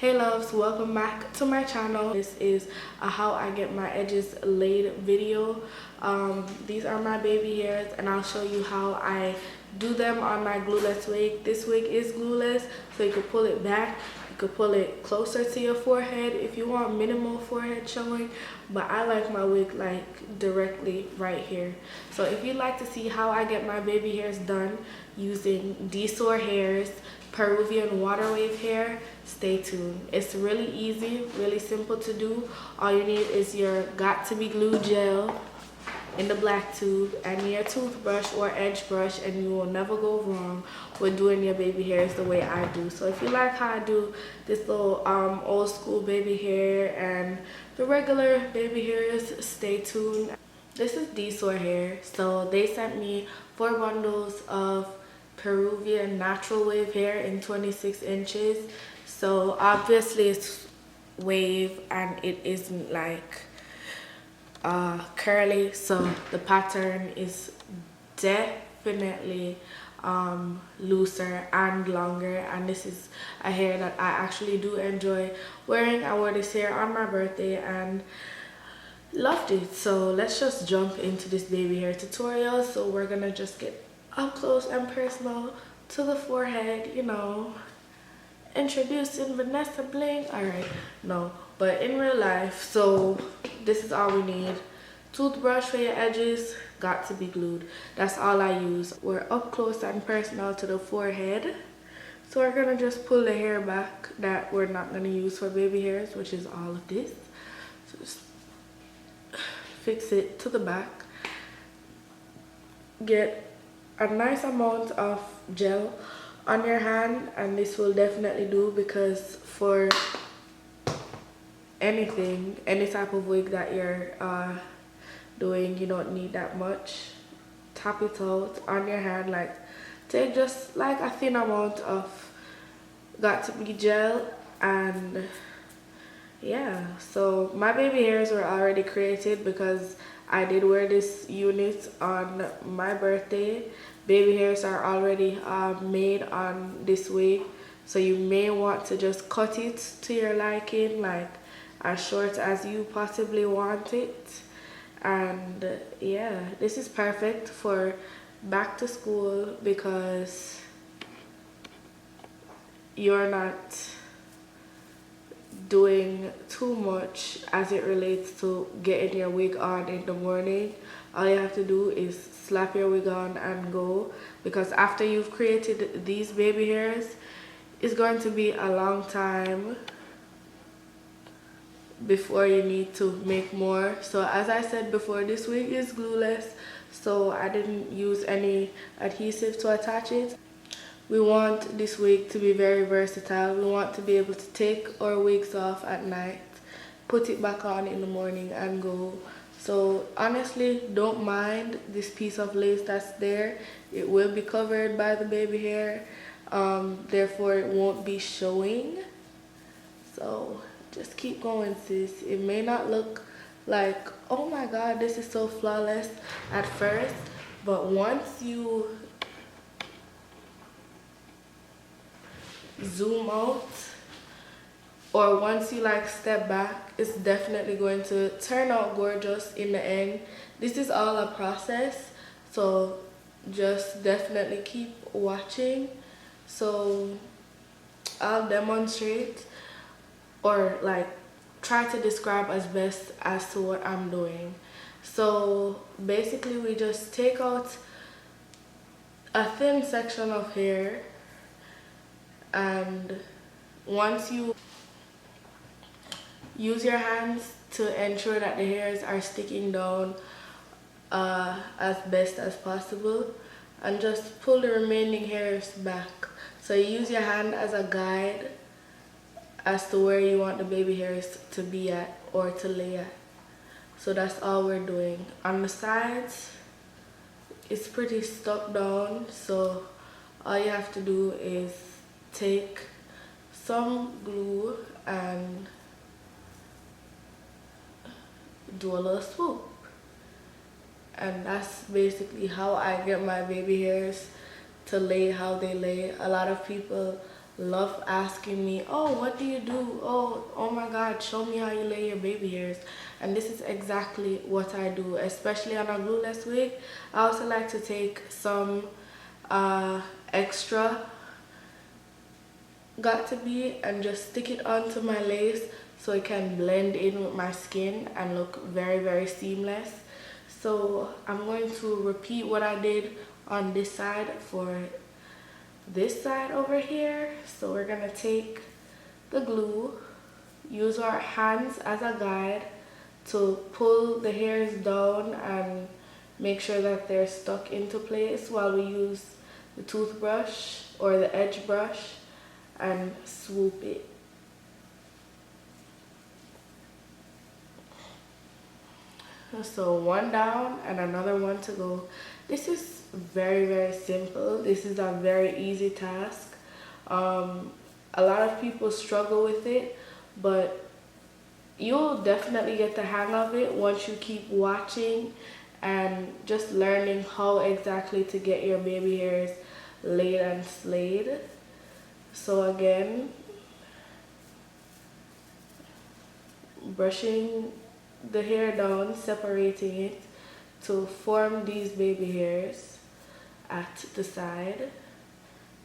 Hey loves, welcome back to my channel. This is a how I get my edges laid video. These are my baby hairs and I'll show you how I do them on my glueless wig. This wig is glueless, so you can pull it back. You could pull it closer to your forehead if you want minimal forehead showing, but I like my wig like directly right here. So if you'd like to see how I get my baby hairs done using Dsoar Hair's Peruvian water wave hair, stay tuned. It's really easy, really simple to do. All you need is your got to be glue gel in the black tube and your toothbrush or edge brush, and you will never go wrong with doing your baby hairs the way I do. So if you like how I do this little old school baby hair and the regular baby hairs, stay tuned. This is Dsoar Hair. So they sent me 4 bundles of Peruvian natural wave hair in 26 inches. So obviously it's wave and it isn't like curly, so the pattern is definitely looser and longer, and this is a hair that I actually do enjoy wearing. I wore this hair on my birthday and loved it. So let's just jump into this baby hair tutorial. So we're gonna just get up close and personal to the forehead, you know, introducing Vanessa Bling. All right, no, but in real life. So this is all we need. Toothbrush for your edges, got to be glued. That's all I use. We're up close and personal to the forehead, so we're gonna just pull the hair back that we're not gonna use for baby hairs, which is all of this. So just fix it to the back. Get a nice amount of gel on your hand, and this will definitely do, because for anything, any type of wig that you're doing, you don't need that much. Tap it out on your hand, like take just like a thin amount of got to be gel. And yeah, so my baby hairs were already created because I did wear this unit on my birthday. Baby hairs are already made on this wig, so you may want to just cut it to your liking, like as short as you possibly want it. And yeah, this is perfect for back to school because you're not doing too much as it relates to getting your wig on in the morning. All you have to do is slap your wig on and go, because after you've created these baby hairs, it's going to be a long time before you need to make more. So as I said before, this wig is glueless, so I didn't use any adhesive to attach it. We want this wig to be very versatile. We want to be able to take our wigs off at night, put it back on in the morning and go. So honestly, don't mind this piece of lace that's there. It will be covered by the baby hair, therefore it won't be showing. So just keep going, sis. It may not look like, oh my god, this is so flawless at first, but once you zoom out, or once you like step back, it's definitely going to turn out gorgeous in the end. This is all a process, so just definitely keep watching. So I'll demonstrate, or like try to describe as best as to what I'm doing. So basically we just take out a thin section of hair, and once you use your hands to ensure that the hairs are sticking down as best as possible, and just pull the remaining hairs back. So you use your hand as a guide as to where you want the baby hairs to be at or to lay at. So that's all we're doing. On the sides, it's pretty stuck down, so all you have to do is take some glue and do a little swoop. And that's basically how I get my baby hairs to lay how they lay. A lot of people love asking me, oh, what do you do? Oh my God, show me how you lay your baby hairs. And this is exactly what I do, especially on a glueless wig. I also like to take some extra got to be and just stick it onto my lace so it can blend in with my skin and look very, very seamless. So I'm going to repeat what I did on this side for this side over here. So we're gonna take the glue, use our hands as a guide to pull the hairs down and make sure that they're stuck into place while we use the toothbrush or the edge brush and swoop it. So one down and another one to go. This is very, very simple. This is a very easy task. A lot of people struggle with it, but you'll definitely get the hang of it once you keep watching and just learning how exactly to get your baby hairs laid and slayed. So again, brushing the hair down, separating it to form these baby hairs at the side,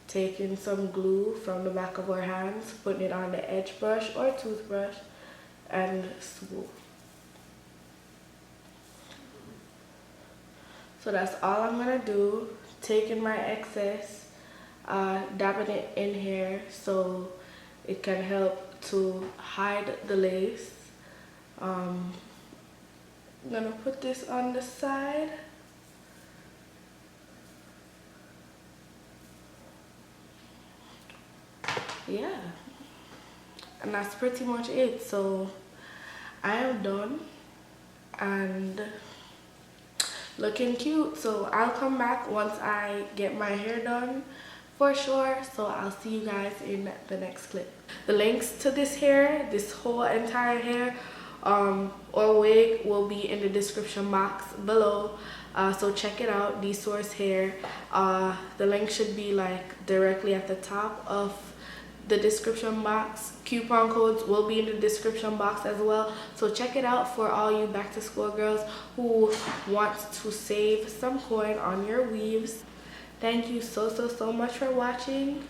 taking some glue from the back of our hands, putting it on the edge brush or toothbrush and swoop. So that's all I'm gonna do, taking my excess, dabbing it in here so it can help to hide the lace. I'm gonna put this on the side. Yeah, and that's pretty much it. So I am done and looking cute. So I'll come back once I get my hair done for sure. So I'll see you guys in the next clip. The links to this hair, this whole entire hair or wig, will be in the description box below. So check it out, Dsoar Hair. The link should be like directly at the top of the description box. Coupon codes will be in the description box as well. So check it out for all you back to school girls who want to save some coin on your weaves. Thank you so much for watching,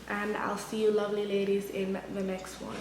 and I'll see you lovely ladies in the next one.